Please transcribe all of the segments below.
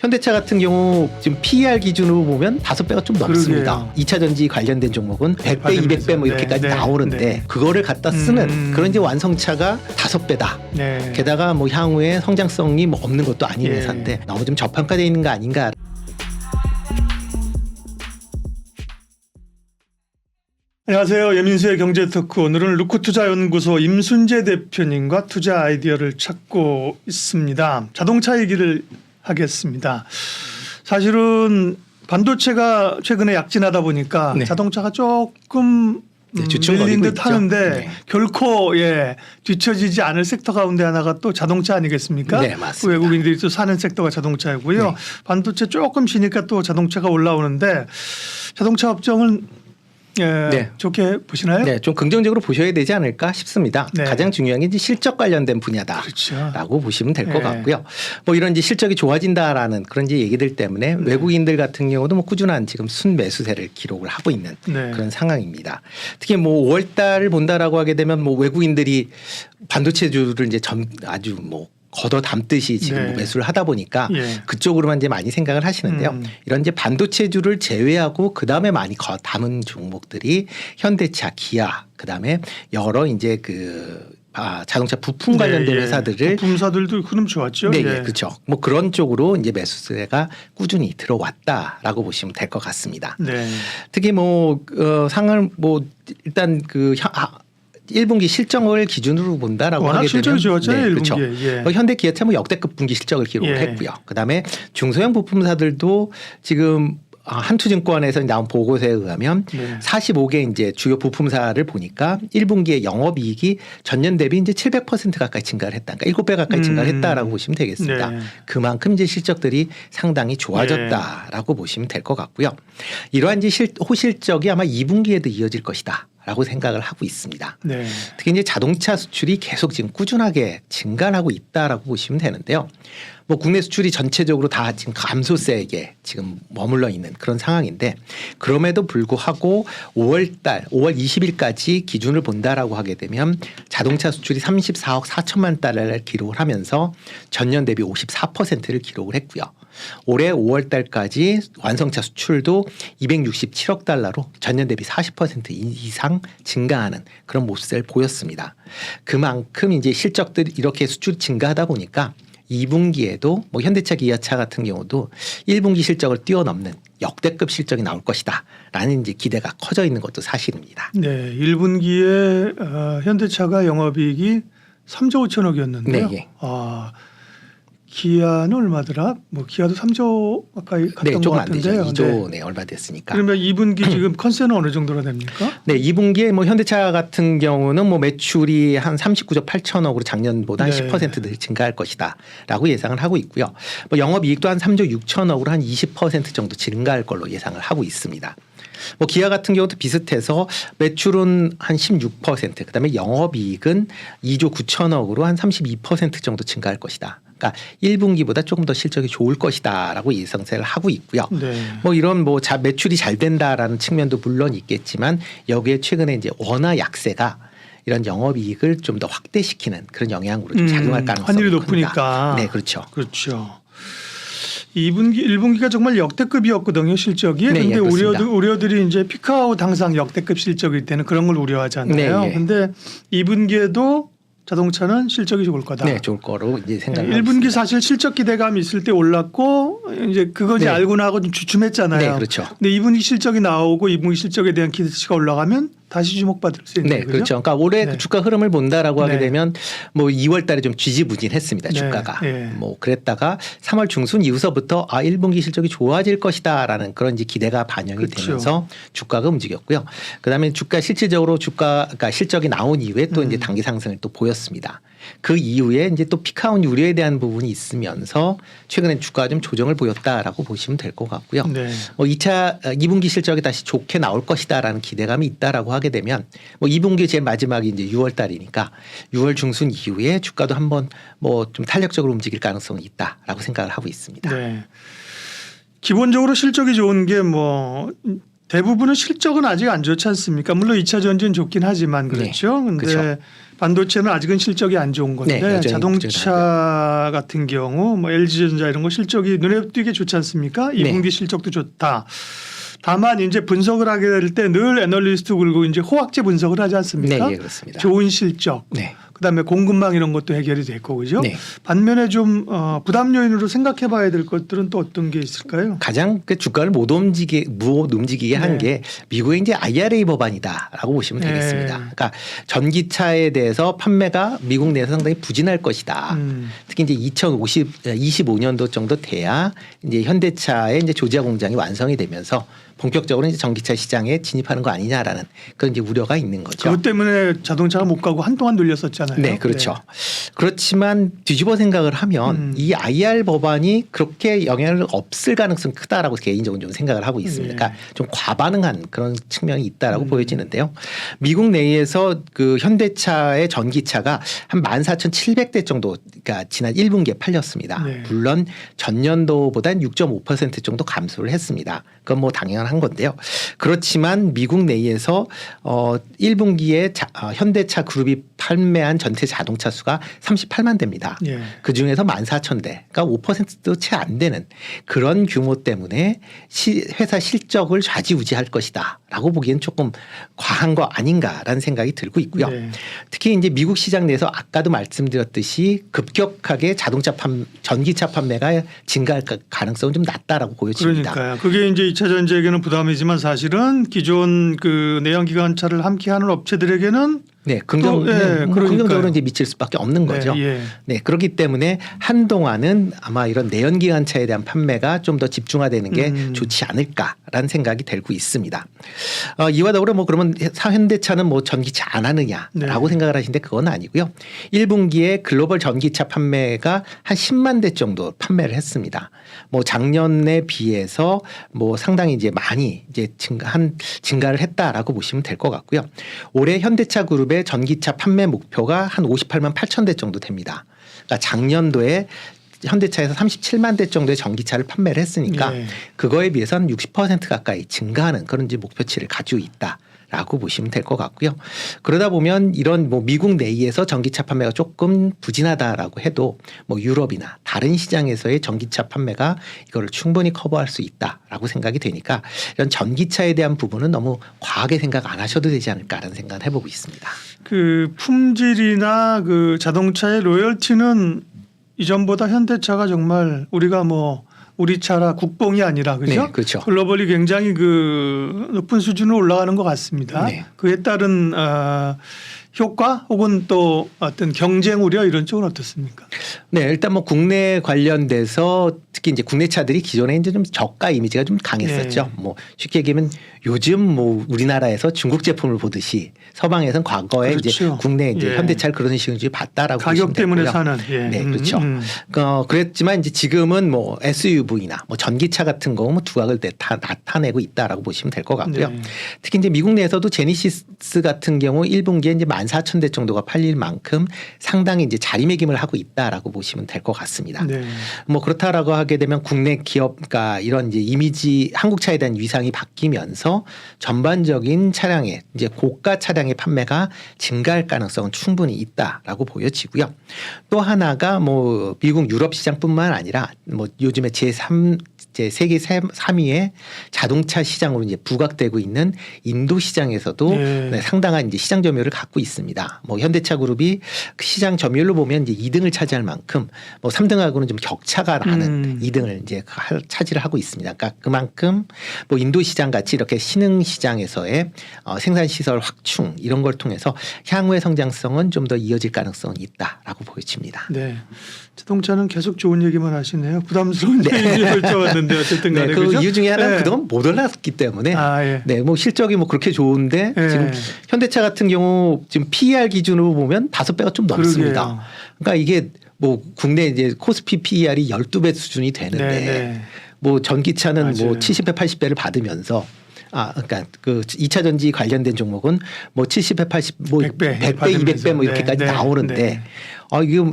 현대차 같은 경우 지금 PER 기준으로 보면 5배가 좀 넘습니다. 그러게요. 2차 전지 관련된 종목은 100배, 받으면서. 200배 뭐 이렇게까지 네, 네, 나오는데 네. 그거를 갖다 쓰는 그런 이제 완성차가 5배다. 네. 게다가 뭐 향후에 성장성이 뭐 없는 것도 아닌 예. 회사인데 너무 좀 저평가되어 있는 거 아닌가. 안녕하세요. 예민수의 경제토크. 오늘은 루크투자연구소 임순재 대표님과 투자 아이디어를 찾고 있습니다. 자동차 얘기를 하겠습니다. 사실은 반도체가 최근에 약진하다 보니까 네. 자동차가 조금 주춤거리고 밀린 듯 있죠. 하는데 네. 결코 뒤처지지 않을 섹터 가운데 하나가 또 자동차 아니겠습니까? 네, 맞습니다. 외국인들이 또 사는 섹터가 자동차이고요. 네. 반도체 조금 쉬니까 또 자동차가 올라오는데 자동차 업종은 네. 좋게 보시나요? 네, 좀 긍정적으로 보셔야 되지 않을까 싶습니다. 네. 가장 중요한 게 이제 실적 관련된 분야다라고 그렇죠. 보시면 될 것 네. 같고요. 뭐 이런 이제 실적이 좋아진다라는 그런 이제 얘기들 때문에 외국인들 같은 경우도 뭐 꾸준한 지금 순매수세를 기록을 하고 있는 네. 그런 상황입니다. 특히 뭐 5월달을 본다라고 하게 되면 뭐 외국인들이 반도체주를 이제 아주 뭐 걷어 담듯이 지금 네. 뭐 매수를 하다 보니까 예. 그쪽으로만 이제 많이 생각을 하시는데요. 이런 이제 반도체주를 제외하고 그 다음에 많이 담은 종목들이 현대차, 기아, 그 다음에 여러 이제 자동차 부품 관련된 예, 예. 회사들을 부품사들도 흐름 좋았죠. 네, 예. 예, 그렇죠. 뭐 그런 쪽으로 이제 매수세가 꾸준히 들어왔다라고 보시면 될 것 같습니다. 네. 특히 뭐 상을 뭐 일단 1분기 실적을 기준으로 본다라고 워낙 하게 되면 실적이 좋았잖아요. 그렇죠. 1분기에. 예. 현대기아차 뭐 역대급 분기 실적을 기록을 예. 했고요. 그다음에 중소형 부품사들도 지금 한투증권에서 나온 보고서에 의하면 네. 45개 이제 주요 부품사를 보니까 1분기에 영업이익이 전년 대비 이제 700% 가까이 증가를 했다. 그러니까 7배 가까이 증가를 했다라고 보시면 되겠습니다. 네. 그만큼 이제 실적들이 상당히 좋아졌다라고 보시면 될 것 같고요. 이러한 이제 호실적이 아마 2분기에도 이어질 것이다. 라고 생각을 하고 있습니다. 네. 특히 이제 자동차 수출이 계속 지금 꾸준하게 증가하고 있다라고 보시면 되는데요. 뭐 국내 수출이 전체적으로 다 지금 감소세에 지금 머물러 있는 그런 상황인데 그럼에도 불구하고 5월 20일까지 기준을 본다라고 하게 되면 자동차 수출이 34억 4천만 달러를 기록을 하면서 전년 대비 54%를 기록을 했고요. 올해 5월 달까지 완성차 수출도 267억 달러로 전년 대비 40% 이상 증가하는 그런 모습을 보였습니다. 그만큼 이제 실적들이 이렇게 수출이 증가하다 보니까 2분기에도 뭐 현대차, 기아차 같은 경우도 1분기 실적을 뛰어넘는 역대급 실적이 나올 것이다라는 이제 기대가 커져 있는 것도 사실입니다. 네. 1분기에 현대차가 영업이익이 3조 5천억이었는데요. 네, 예. 기아는 얼마더라? 뭐 기아도 3조 가까이 갔던 네, 것 조금 안 되죠. 같은데요. 2조 네. 네, 얼마 됐으니까. 그러면 2분기 지금 컨센은 어느 정도나 됩니까? 네, 2분기에 뭐 현대차 같은 경우는 뭐 매출이 한 39조 8천억으로 작년보다 네. 한 10% 증가할 것이다라고 예상을 하고 있고요. 뭐 영업이익도 한 3조 6천억으로 한 20% 정도 증가할 걸로 예상을 하고 있습니다. 뭐 기아 같은 경우도 비슷해서 매출은 한 16%, 그다음에 영업이익은 2조 9천억으로 한 32% 정도 증가할 것이다. 그러니까 1분기보다 조금 더 실적이 좋을 것이다라고 예상세를 하고 있고요. 네. 뭐 이런 뭐 매출이 잘 된다라는 측면도 물론 있겠지만 여기에 최근에 이제 원화 약세가 이런 영업이익을 좀 더 확대시키는 그런 영향으로 좀 작용할 가능성이 환율이 큽니다. 높으니까. 네, 그렇죠. 그렇죠. 2분기, 1분기가 정말 역대급이었거든요, 실적이. 네, 근데 예, 그렇습니다. 우려들이 이제 피크아웃 항상 역대급 실적일 때는 그런 걸 우려하잖아요. 네, 예. 근데 2분기에도 자동차는 실적이 좋을 거다. 네, 좋을 거로 이제 생각을 하고 1분기 있습니다. 사실 실적 기대감이 있을 때 올랐고 이제 그거 이제 네. 알고 나고 좀 주춤했잖아요. 네, 그렇죠. 근데 2분기 실적이 나오고 2분기 실적에 대한 기대치가 올라가면 다시 주목받을 수 있는 네, 거죠. 그렇죠. 그러니까 올해 네. 그 주가 흐름을 본다라고 하게 네. 되면 뭐 2월 달에 좀 지지부진했습니다. 네, 주가가. 네. 뭐 그랬다가 3월 중순 이후서부터 1분기 실적이 좋아질 것이다라는 그런 이제 기대가 반영이 그렇죠. 되면서 주가가 움직였고요. 그다음에 실질적으로 그러니까 실적이 나온 이후에 또 이제 단기 상승을 또 보였습니다. 그 이후에 이제 또 피크아웃 우려에 대한 부분이 있으면서 최근에 주가가 좀 조정을 보였다라고 보시면 될 것 같고요. 네. 뭐 2분기 실적이 다시 좋게 나올 것이다라는 기대감이 있다라고 하게 되면 뭐 2분기 제일 마지막이 이제 6월 달이니까 6월 중순 이후에 주가도 한번 뭐 좀 탄력적으로 움직일 가능성이 있다라고 생각을 하고 있습니다. 네. 기본적으로 실적이 좋은 게 뭐 대부분은 실적은 아직 안 좋지 않습니까? 물론 2차 전지는 좋긴 하지만 그렇죠. 근데 그렇죠. 반도체는 아직은 실적이 안 좋은 건데 네, 여전히 자동차 같은 경우 뭐 LG전자 이런 거 실적이 눈에 띄게 좋지 않습니까? 네. 2분기 실적도 좋다. 다만 이제 분석을 하게 될 때 늘 애널리스트 그리고 이제 호황제 분석을 하지 않습니까? 네, 예, 그렇습니다. 좋은 실적. 네. 그다음에 공급망 이런 것도 해결이 됐고 그죠? 네. 반면에 좀 부담 요인으로 생각해 봐야 될 것들은 또 어떤 게 있을까요? 가장 그 주가를 못 움직이게 한 게 미국의 이제 IRA 법안이다라고 보시면 네. 되겠습니다. 그러니까 전기차에 대해서 판매가 미국 내에서 상당히 부진할 것이다. 특히 이제 2025년도 정도 돼야 이제 현대차의 이제 조지아 공장이 완성이 되면서 본격적으로 이제 전기차 시장에 진입하는 거 아니냐라는 그런 이제 우려가 있는 거죠. 그것 때문에 자동차가 못 가고 한동안 눌렸었잖아요. 네, 그렇죠. 그렇지만 뒤집어 생각을 하면 이 IR 법안이 그렇게 영향을 없을 가능성이 크다라고 개인적으로 좀 생각을 하고 있습니다. 네. 그러니까 좀 과반응한 그런 측면이 있다라고 보여지는데요. 미국 내에서 그 현대차의 전기차가 한 14,700대 정도, 그러니까 지난 1분기에 팔렸습니다. 네. 물론 전년도보다는 6.5% 정도 감소를 했습니다. 그건 뭐 당연한 건데요. 그렇지만 미국 내에서 1분기에 현대차 그룹이 판매한 전체 자동차 수가 38만 대입니다. 예. 그 중에서 14,000대, 그러니까 5%도 채 안 되는 그런 규모 때문에 회사 실적을 좌지우지할 것이다라고 보기엔 조금 과한 거 아닌가라는 생각이 들고 있고요. 네. 특히 이제 미국 시장 내에서 아까도 말씀드렸듯이 급격하게 전기차 판매가 증가할 가능성은 좀 낮다라고 보여집니다. 그러니까요. 그게 이제 2차 전지에게는 부담이지만 사실은 기존 그 내연기관차를 함께하는 업체들에게는 네, 그러니까요. 긍정적으로 이제 미칠 수밖에 없는 거죠. 네, 예. 네, 그렇기 때문에 한동안은 아마 이런 내연기관차에 대한 판매가 좀 더 집중화되는 게 좋지 않을까라는 생각이 들고 있습니다. 이와 더불어 뭐 그러면 현대차는 뭐 전기차 안 하느냐라고 네. 생각을 하시는데 그건 아니고요. 1분기에 글로벌 전기차 판매가 한 10만 대 정도 판매를 했습니다. 뭐 작년에 비해서 뭐 상당히 이제 많이 이제 증가를 했다라고 보시면 될 것 같고요. 올해 현대차 그룹의 전기차 판매 목표가 한 58만 8천 대 정도 됩니다. 그러니까 작년도에 현대차에서 37만 대 정도의 전기차를 판매를 했으니까 네. 그거에 비해서는 60% 가까이 증가하는 그런 이제 목표치를 가지고 있다. 라고 보시면 될 것 같고요. 그러다 보면 이런 뭐 미국 내에서 전기차 판매가 조금 부진하다라고 해도 뭐 유럽이나 다른 시장에서의 전기차 판매가 이거를 충분히 커버할 수 있다라고 생각이 되니까 이런 전기차에 대한 부분은 너무 과하게 생각 안 하셔도 되지 않을까라는 생각을 해보고 있습니다. 그 품질이나 그 자동차의 로열티는 이전보다 현대차가 정말 우리가 뭐 우리 차라 국뽕이 아니라 그죠? 네, 그렇죠. 글로벌이 굉장히 그 높은 수준으로 올라가는 것 같습니다. 네. 그에 따른 효과 혹은 또 어떤 경쟁 우려 이런 쪽은 어떻습니까? 네, 일단 뭐 국내 관련돼서 특히 이제 국내 차들이 기존에 이제 좀 저가 이미지가 좀 강했었죠. 네. 뭐 쉽게 얘기하면 요즘 뭐 우리나라에서 중국 제품을 보듯이 서방에서는 과거에 이제 그렇죠. 국내 이제 예. 현대차를 그런 식으로 봤다라고 가격 보시면 때문에 되고요. 사는. 예. 네, 그렇죠. 그랬지만 이제 지금은 뭐 SUV나 뭐 전기차 같은 거 뭐 두각을 나타내고 있다라고 보시면 될 것 같고요. 네. 특히 이제 미국 내에서도 제니시스 같은 경우 1분기에 이제 14,000대 정도가 팔릴 만큼 상당히 이제 자리매김을 하고 있다라고 보시면 될 것 같습니다. 네. 뭐 그렇다라고 하게 되면 국내 기업가 이런 이제 이미지 한국차에 대한 위상이 바뀌면서 전반적인 차량의 이제 고가 차량의 판매가 증가할 가능성은 충분히 있다라고 보여지고요. 또 하나가 뭐 미국 유럽 시장뿐만 아니라 뭐 요즘에 세계 3위의 자동차 시장으로 이제 부각되고 있는 인도 시장에서도 네. 네, 상당한 이제 시장 점유율을 갖고 있습니다. 뭐 현대차 그룹이 그 시장 점유율로 보면 이제 2등을 차지할 만큼 뭐 3등하고는 좀 격차가 나는 2등을 이제 차지를 하고 있습니다. 그러니까 그만큼 뭐 인도 시장 같이 이렇게 신흥 시장에서의 생산 시설 확충 이런 걸 통해서 향후의 성장성은 좀 더 이어질 가능성은 있다라고 보여집니다. 네. 자동차는 계속 좋은 얘기만 하시네요. 부담스러운 얘기를 여쭤봤는데 어쨌든 간에 네, 그 그죠? 이유 중에 하나는 네. 그동안 못 올랐기 때문에 예. 네, 뭐 실적이 뭐 그렇게 좋은데 예. 지금 현대차 같은 경우 지금 PER 기준으로 보면 5배가 좀 넘습니다. 그러게요. 그러니까 이게 뭐 국내 이제 코스피 PER이 12배 수준이 되는데 네, 네. 뭐 전기차는 뭐 맞아요. 70배, 80배를 받으면서 그러니까 그 2차 전지 관련된 종목은 뭐 70배, 80, 뭐 100배, 100배, 200배 뭐 이렇게까지 네, 네, 나오는데 네.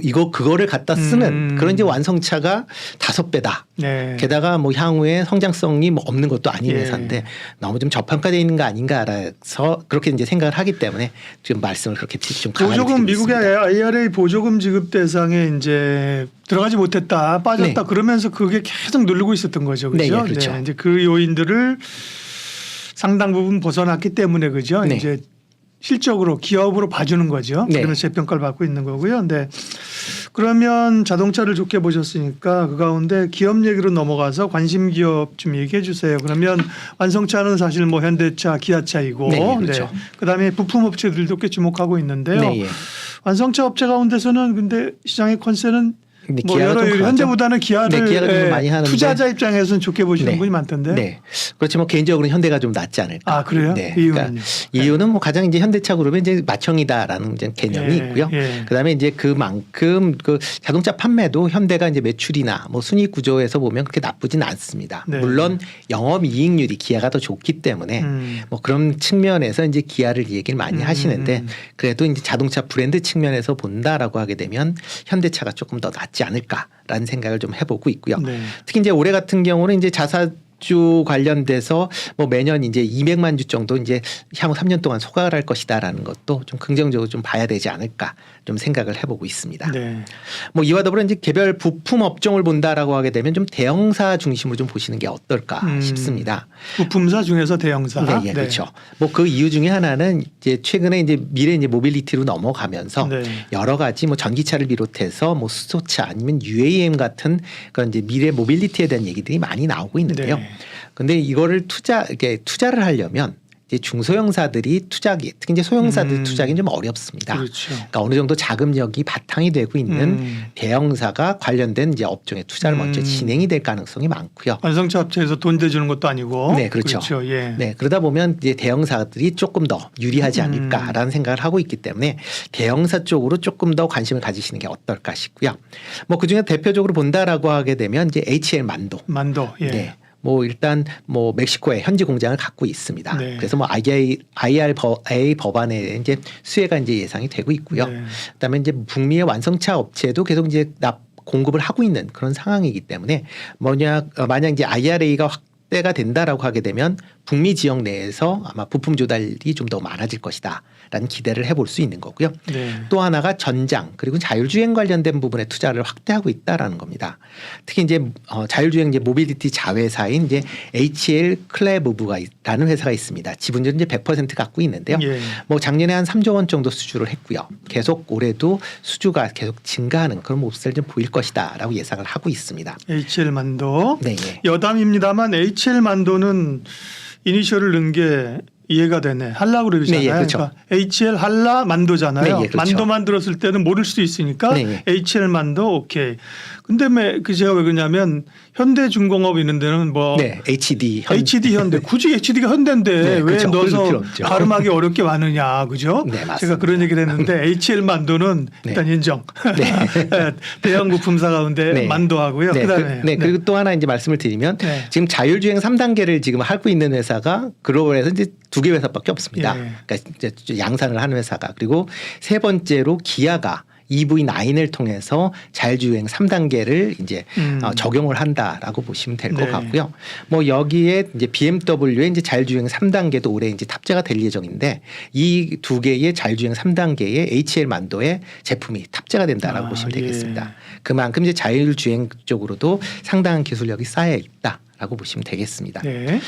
이거 그거를 갖다 쓰는 그런 이제 완성차가 5배다. 네. 게다가 뭐 향후에 성장성이 뭐 없는 것도 아닌 예. 회사인데 너무 좀 저평가되어 있는 거 아닌가라서 그렇게 이제 생각을 하기 때문에 지금 말씀을 그렇게 좀 강하게 보조금 드리고 미국의 있습니다. IRA 보조금 지급 대상에 이제 들어가지 못했다, 빠졌다 네. 그러면서 그게 계속 누르고 있었던 거죠, 네, 그렇죠? 예, 그렇죠. 이제 그 요인들을 상당 부분 벗어났기 때문에 그죠? 네. 이제 실적으로 기업으로 봐주는 거죠. 네. 그러면서 재평가를 받고 있는 거고요. 근데 그러면 자동차를 좋게 보셨으니까 그 가운데 기업 얘기로 넘어가서 관심 기업 좀 얘기해 주세요. 그러면 완성차는 사실 뭐 현대차, 기아차이고, 네, 그렇죠. 그다음에 부품 업체들도 꽤 주목하고 있는데요. 네, 예. 완성차 업체 가운데서는 근데 시장의 컨셉은 근데 뭐 기아가 여러 좀 현대보다는 기아를 네, 기아가 좀 많이 하는데 투자자 입장에서는 좋게 보시는 네. 분이 많던데. 네. 그렇지만 개인적으로 현대가 좀 낫지 않을까. 아, 그래요? 네. 이유는요? 이유는 뭐 가장 이제 현대차 그룹의 이제 맏형이다라는 이제 개념이 예, 있고요. 예. 그다음에 이제 그만큼 그 자동차 판매도 현대가 이제 매출이나 뭐 순이익 구조에서 보면 그렇게 나쁘진 않습니다. 네. 물론 영업 이익률이 기아가 더 좋기 때문에 뭐 그런 측면에서 이제 기아를 얘기를 많이 하시는데 그래도 이제 자동차 브랜드 측면에서 본다라고 하게 되면 현대차가 조금 더 낫지 않을까라는 생각을 좀 해보고 있고요. 네. 특히 이제 올해 같은 경우는 이제 자사주 관련돼서 뭐 매년 이제 200만 주 정도 이제 향후 3년 동안 소각을 할 것이다라는 것도 좀 긍정적으로 좀 봐야 되지 않을까 좀 생각을 해보고 있습니다. 네. 뭐 이와 더불어 이제 개별 부품 업종을 본다라고 하게 되면 좀 대형사 중심으로 좀 보시는 게 어떨까 싶습니다. 부품사 중에서 대형사. 네, 예, 그렇죠. 뭐 그 이유 중에 하나는 이제 최근에 이제 미래 이제 모빌리티로 넘어가면서 네. 여러 가지 뭐 전기차를 비롯해서 뭐 수소차 아니면 UAM 같은 그런 이제 미래 모빌리티에 대한 얘기들이 많이 나오고 있는데요. 네. 근데 이거를 투자를 하려면 이제 중소형사들이 투자기 특히 이제 소형사들 투자하기는 좀 어렵습니다. 그렇죠. 그러니까 어느 정도 자금력이 바탕이 되고 있는 대형사가 관련된 이제 업종에 투자를 먼저 진행이 될 가능성이 많고요. 완성차 업체에서 돈 대주는 것도 아니고. 네, 그렇죠. 예. 네, 그러다 보면 이제 대형사들이 조금 더 유리하지 않을까라는 생각을 하고 있기 때문에 대형사 쪽으로 조금 더 관심을 가지시는 게 어떨까 싶고요. 뭐 그중에 대표적으로 본다라고 하게 되면 이제 HL 만도. 예. 네. 뭐 일단 뭐 멕시코에 현지 공장을 갖고 있습니다. 네. 그래서 뭐 IRA 법안에 이제 수혜가 이제 예상이 되고 있고요. 네. 그다음에 이제 북미의 완성차 업체도 계속 이제 공급을 하고 있는 그런 상황이기 때문에 만약 이제 IRA가 확대가 된다라고 하게 되면 북미 지역 내에서 아마 부품 조달이 좀 더 많아질 것이다라는 기대를 해볼 수 있는 거고요. 네. 또 하나가 전장 그리고 자율주행 관련된 부분에 투자를 확대하고 있다라는 겁니다. 특히 이제 자율주행 이제 모빌리티 자회사인 이제 HL 클레브라는 회사가 있습니다. 지분율은 이제 100% 갖고 있는데요. 예. 뭐 작년에 한 3조 원 정도 수주를 했고요. 계속 올해도 수주가 계속 증가하는 그런 모습을 좀 보일 것이다라고 예상을 하고 있습니다. HL 만도. 네, 예. 여담입니다만 HL 만도는 이니셜을 넣은 게 이해가 되네. 한라 그룹이잖아요. 네, 예, 그렇죠. 그러니까 HL 한라 만도잖아요. 네, 예, 그렇죠. 만도만 들었을 때는 모를 수도 있으니까 네, 예. HL 만도 오케이. 근데 제가 왜 그러냐면 현대중공업 있는 데는 뭐 네, HD 현대 굳이 HD가 현대인데 네, 왜 그렇죠. 그럴 필요 넣어서 없죠. 발음하기 어렵게 많으냐, 그죠? 네, 맞습니다. 제가 그런 얘기를 했는데 HL 만도는 네. 일단 인정. 네. 대형 부품사 가운데 네. 만도하고요. 네, 그다음에 그리고 또 하나 이제 말씀을 드리면 네. 지금 자율주행 3단계를 지금 하고 있는 회사가 글로벌에서 이제 2개 회사밖에 없습니다. 예. 그러니까 이제 양산을 하는 회사가 그리고 세 번째로 기아가 EV9을 통해서 자율주행 3단계를 이제 적용을 한다라고 보시면 될 것 네. 같고요. 뭐 여기에 이제 BMW의 이제 자율주행 3단계도 올해 이제 탑재가 될 예정인데 이 2개의 자율주행 3단계의 HL 만도의 제품이 탑재가 된다라고 보시면 되겠습니다. 예. 그만큼 이제 자율주행 쪽으로도 상당한 기술력이 쌓여 있다. 라고 보시면 되겠습니다. 네.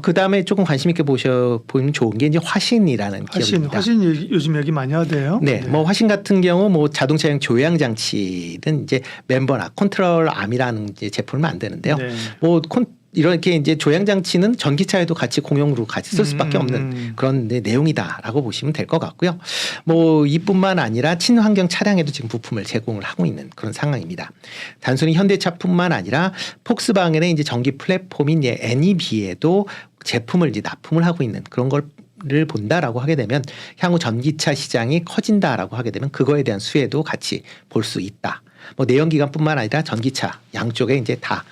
그 다음에 조금 관심 있게 보면 좋은 게 이제 화신이라는 기업입니다. 화신 요즘 얘기 많이 하대요. 네, 뭐 화신 같은 경우 뭐 자동차용 조향 장치는 이제 멤버나 컨트롤 암이라는 이제 제품을 만드는데요. 네. 뭐 이렇게 이제 조향 장치는 전기차에도 같이 공용으로 같이 쓸 수밖에 없는 그런 내용이다라고 보시면 될 것 같고요. 뭐 이뿐만 아니라 친환경 차량에도 지금 부품을 제공을 하고 있는 그런 상황입니다. 단순히 현대차뿐만 아니라 폭스바겐의 이제 전기 플랫폼인 NEV에도 제품을 이제 납품을 하고 있는 그런 걸 전기차를 본다라고 하게 되면 향후 전기차 시장이 커진다라고 하게 되면 그거에 대한 수혜도 같이 볼 수 있다. 뭐 내연기관뿐만 아니라 전기차 양쪽에 이제 다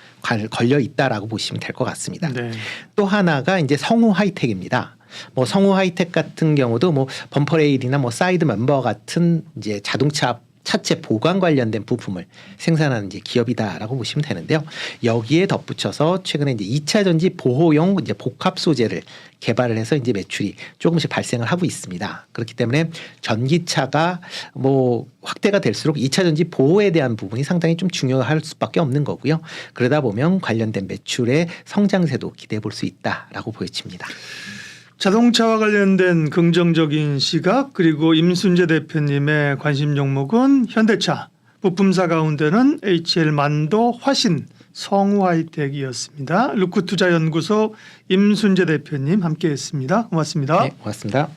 걸려 있다라고 보시면 될 것 같습니다. 네. 또 하나가 이제 성우 하이텍입니다. 뭐 성우 하이텍 같은 경우도 뭐 범퍼레일이나 뭐 사이드 멤버 같은 이제 자동차 차체 보관 관련된 부품을 생산하는 이제 기업이다라고 보시면 되는데요. 여기에 덧붙여서 최근에 이제 2차 전지 보호용 이제 복합 소재를 개발을 해서 이제 매출이 조금씩 발생을 하고 있습니다. 그렇기 때문에 전기차가 뭐 확대가 될수록 2차 전지 보호에 대한 부분이 상당히 좀 중요할 수밖에 없는 거고요. 그러다 보면 관련된 매출의 성장세도 기대해 볼 수 있다라고 보여집니다. 자동차와 관련된 긍정적인 시각 그리고 임순재 대표님의 관심 종목은 현대차, 부품사 가운데는 HL만도, 화신, 성우하이텍이었습니다. 루크투자연구소 임순재 대표님 함께했습니다. 고맙습니다. 네, 고맙습니다.